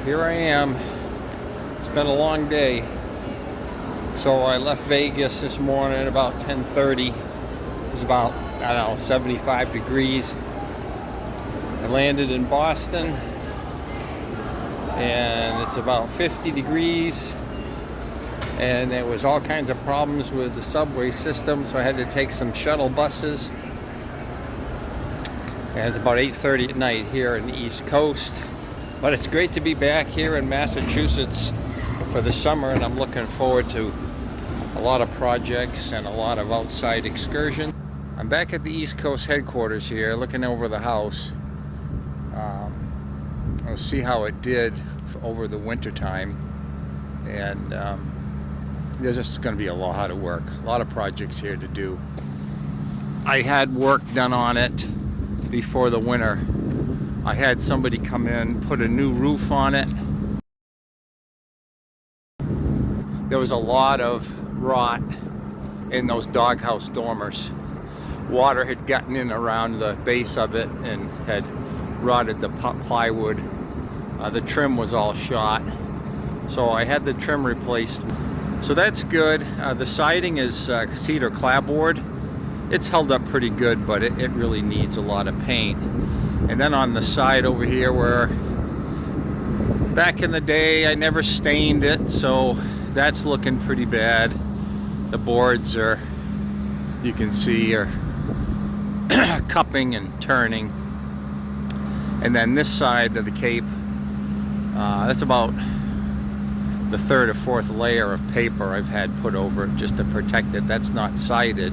Here I am. It's been a long day. So I left Vegas this morning about 10:30. It was about, 75 degrees. I landed in Boston and it's about 50 degrees. And there was all kinds of problems with the subway system, so I had to take some shuttle buses. And it's about 8:30 at night here in the East Coast. But it's great to be back here in Massachusetts for the summer, and I'm looking forward to a lot of projects and a lot of outside excursions. I'm back at the East Coast headquarters here, looking over the house. I'll see how it did over the winter time, and there's just going to be a lot of work, a lot of projects here to do. I had work done on it before the winter. I had somebody come in, put a new roof on it. There was a lot of rot in those doghouse dormers. Water had gotten in around the base of it and had rotted the plywood. The trim was all shot, so I had the trim replaced. So that's good. The siding is cedar clapboard. It's held up pretty good, but it really needs a lot of paint. And then on the side over here, where back in the day I never stained it, so that's looking pretty bad. The boards are, you can see, are cupping and turning. And then this side of the cape, that's about the third or fourth layer of paper I've had put over it just to protect it. That's not sided.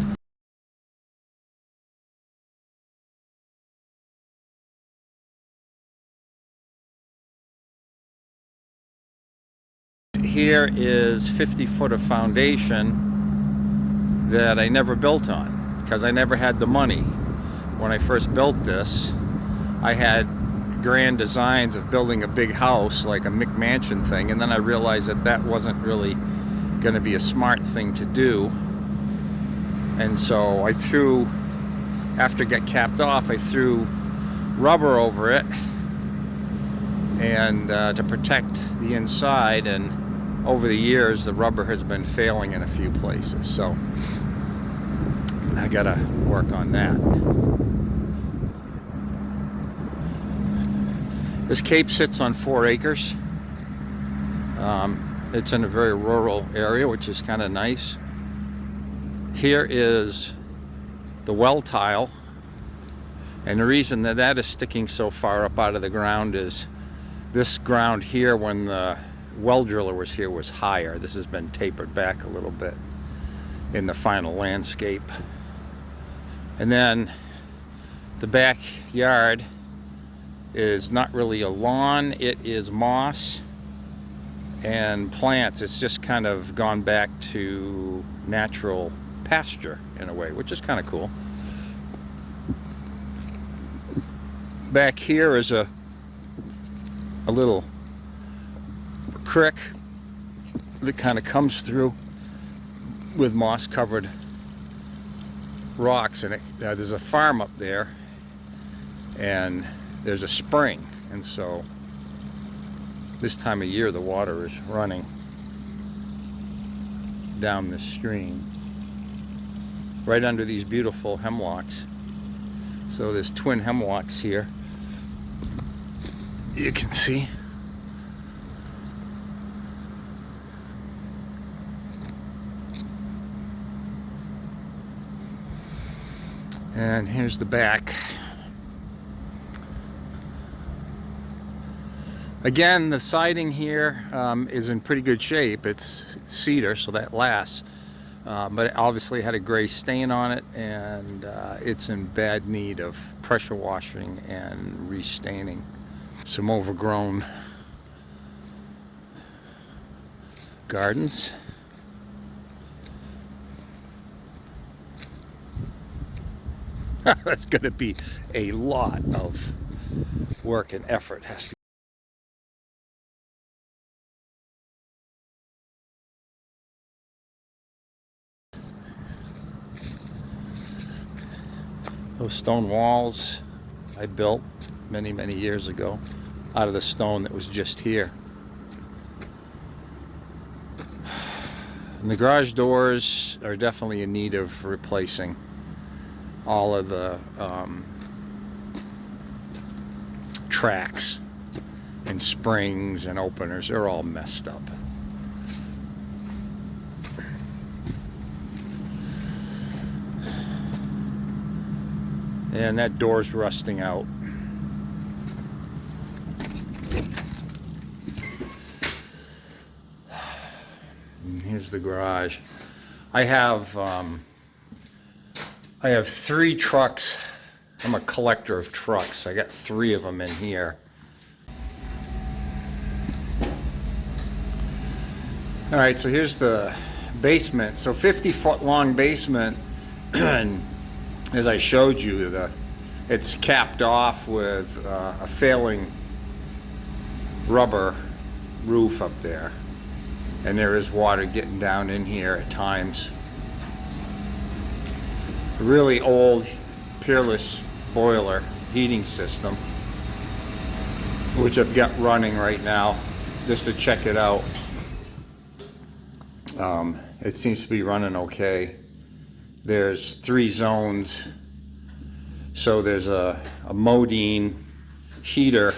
Here is 50 foot of foundation that I never built on because I never had the money. When I first built this, I had grand designs of building a big house like a McMansion thing, and then I realized that that wasn't really going to be a smart thing to do. And so I threw, after it got capped off, I threw rubber over it and to protect the inside, and over the years the rubber has been failing in a few places, so I gotta work on that. This cape sits on 4 acres. It's in a very rural area, which is kind of nice. Here is the well tile, and the reason that that is sticking so far up out of the ground is this ground here, when the well driller was here, was higher. This has been tapered back a little bit in the final landscape. And then the backyard is not really a lawn, it is moss and plants. It's just kind of gone back to natural pasture in a way, which is kind of cool. Back here is a little creek that kind of comes through with moss covered rocks in it. There's a farm up there, and there's a spring, and so this time of year the water is running down the stream right under these beautiful hemlocks. So there's twin hemlocks here, you can see. And here's the back. Again, the siding here is in pretty good shape. It's cedar, so that lasts. But it obviously had a gray stain on it, and it's in bad need of pressure washing and restaining. Some overgrown gardens. That's going to be a lot of work and effort. Has to. Those stone walls I built many years ago. out of the stone that was just here. And the garage doors are definitely in need of replacing. All of the tracks and springs and openers are all messed up. And that door's rusting out. And here's the garage. I have 3 trucks. I'm a collector of trucks. I got 3 of them in here. All right, so here's the basement. So 50-foot long basement, and as I showed you, it's capped off with a failing rubber roof up there, and there is water getting down in here at times. A really old Peerless boiler heating system, which I've got running right now just to check it out. It seems to be running okay. There's 3 zones. So there's a Modine heater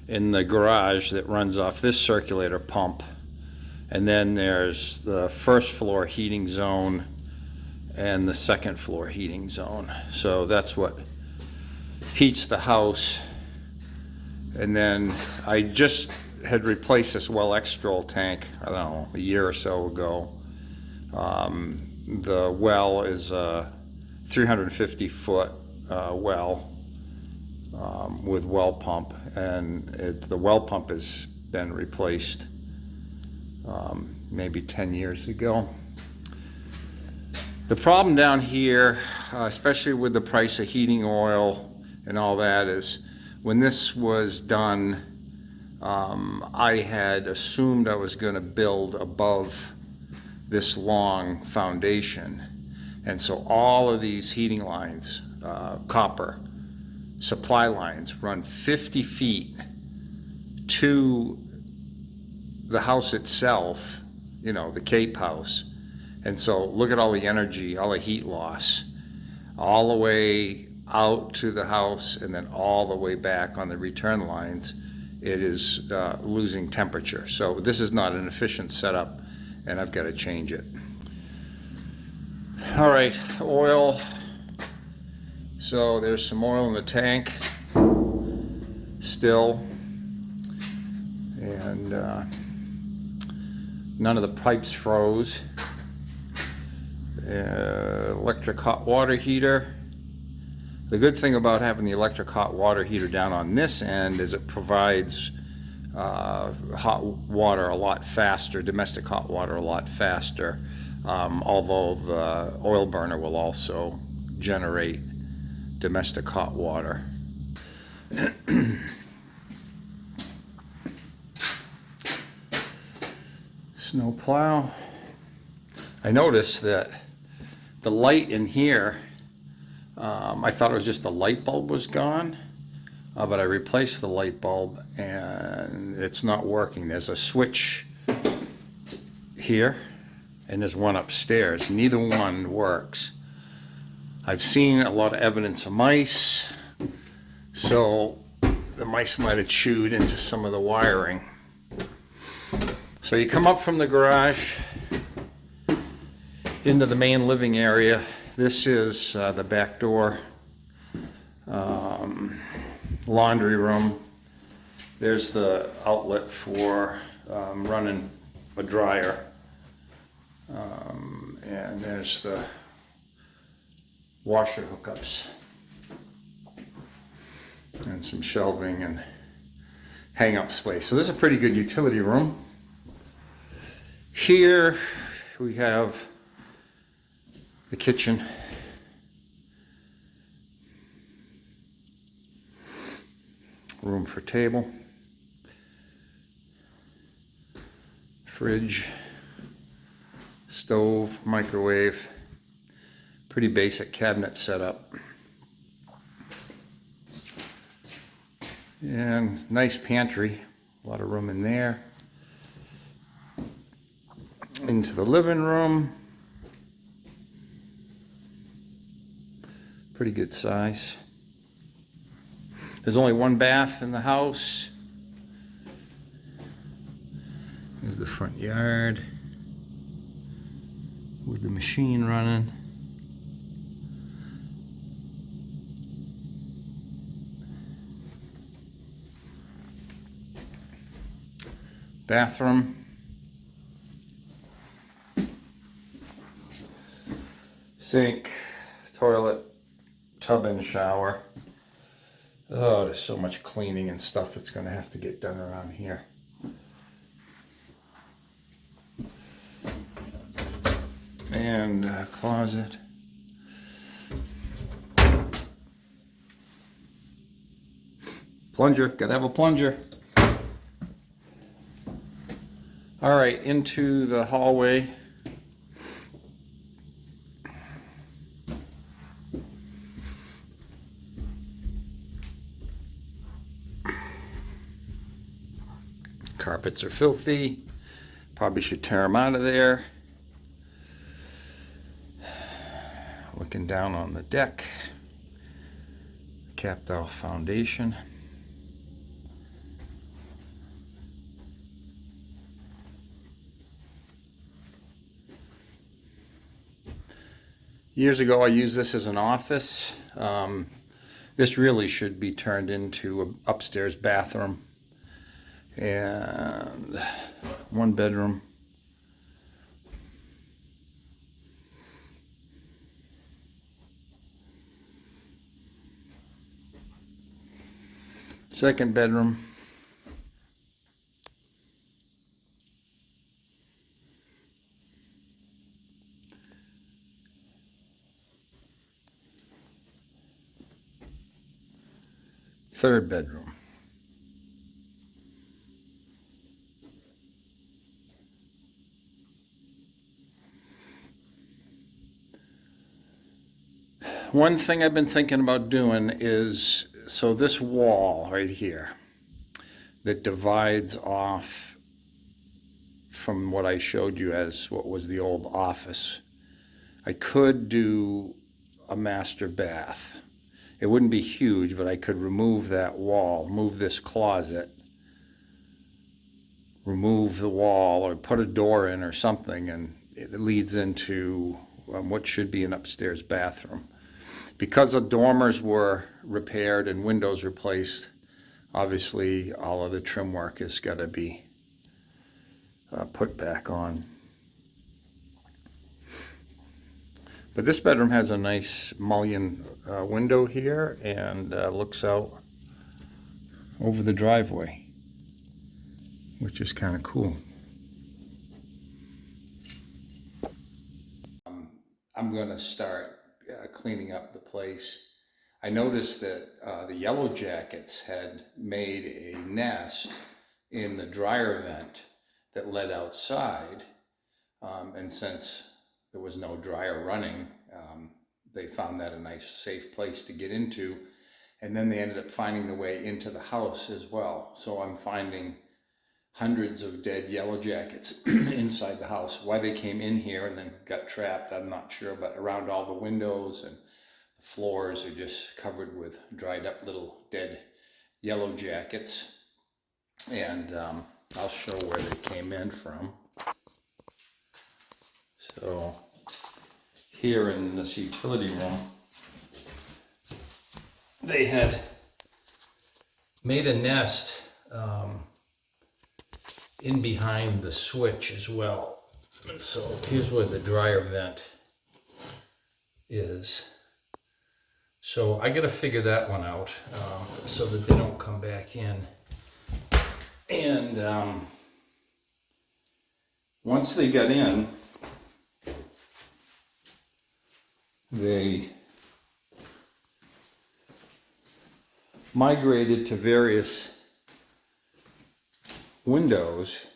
in the garage that runs off this circulator pump. And then there's the first floor heating zone and the second floor heating zone. So that's what heats the house. And then I just had replaced this well extrol tank, I don't know, a year or so ago. The well is a 350-foot well with well pump, and the well pump has been replaced maybe 10 years ago. The problem down here, especially with the price of heating oil and all that, is when this was done, I had assumed I was going to build above this long foundation, and so all of these heating lines, copper supply lines, run 50 feet to the house itself, you know, the Cape house. And so look at all the energy, all the heat loss, all the way out to the house and then all the way back on the return lines. It is losing temperature. So this is not an efficient setup, and I've got to change it. All right, oil. So there's some oil in the tank still, and none of the pipes froze. Electric hot water heater. The good thing about having the electric hot water heater down on this end is it provides hot water a lot faster, domestic hot water a lot faster, although the oil burner will also generate domestic hot water. Snow plow. I noticed that the light in here, I thought it was just the light bulb was gone, but I replaced the light bulb and it's not working. There's a switch here and there's one upstairs. Neither one works. I've seen a lot of evidence of mice, so the mice might have chewed into some of the wiring. So you come up from the garage into the main living area. This is the back door, laundry room. There's the outlet for running a dryer, and there's the washer hookups and some shelving and hang-up space. So this is a pretty good utility room. Here we have the kitchen. Room for table. Fridge. Stove, microwave. Pretty basic cabinet setup. And nice pantry, a lot of room in there. Into the living room. Pretty good size. There's only one bath in the house. There's the front yard with the machine running. Bathroom. Sink, toilet, tub and shower. Oh, there's so much cleaning and stuff that's going to have to get done around here. And closet. Plunger, gotta have a plunger. All right, into the hallway. Carpets are filthy. Probably should tear them out of there. Looking down on the deck. Capped off foundation. Years ago, I used this as an office. This really should be turned into an upstairs bathroom and one bedroom. Second bedroom. Third bedroom. One thing I've been thinking about doing is, so this wall right here that divides off from what I showed you as what was the old office, I could do a master bath. It wouldn't be huge, but I could remove that wall, move this closet, remove the wall, or put a door in or something, and it leads into what should be an upstairs bathroom. Because the dormers were repaired and windows replaced, obviously all of the trim work has got to be put back on. But this bedroom has a nice mullion window here and looks out over the driveway, which is kind of cool. I'm going to start cleaning up the place. I noticed that the yellow jackets had made a nest in the dryer vent that led outside, and since there was no dryer running, they found that a nice safe place to get into, and then they ended up finding the way into the house as well. So I'm finding hundreds of dead yellow jackets inside the house. Why they came in here and then got trapped, I'm not sure, but around all the windows and the floors are just covered with dried up little dead yellow jackets. And I'll show where they came in from. So here in this utility room, they had made a nest in behind the switch as well. And so here's where the dryer vent is. So I got to figure that one out so that they don't come back in. And once they got in, they migrated to various windows.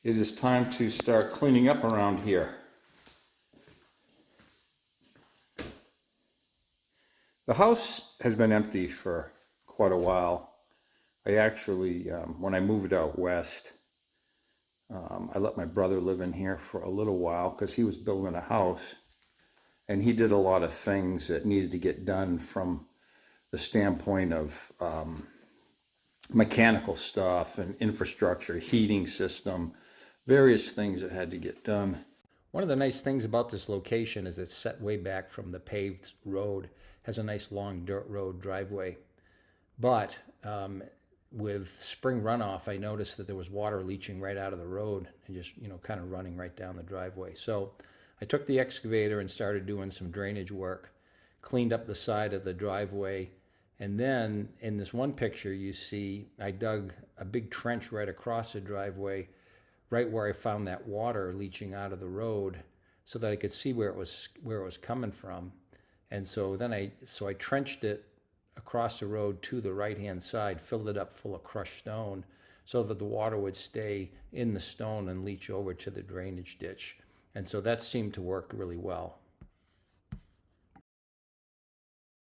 It is time to start cleaning up around here. The house has been empty for quite a while. I actually, when I moved out west, I let my brother live in here for a little while because he was building a house, and he did a lot of things that needed to get done from the standpoint of mechanical stuff and infrastructure, heating system, various things that had to get done. One of the nice things about this location is it's set way back from the paved road, has a nice long dirt road driveway. But with spring runoff, I noticed that there was water leaching right out of the road and just, kind of running right down the driveway. So I took the excavator and started doing some drainage work, cleaned up the side of the driveway. And then in this one picture, you see I dug a big trench right across the driveway, right where I found that water leaching out of the road, so that I could see where it was coming from. And so then I trenched it across the road to the right-hand side, filled it up full of crushed stone so that the water would stay in the stone and leach over to the drainage ditch. And so that seemed to work really well.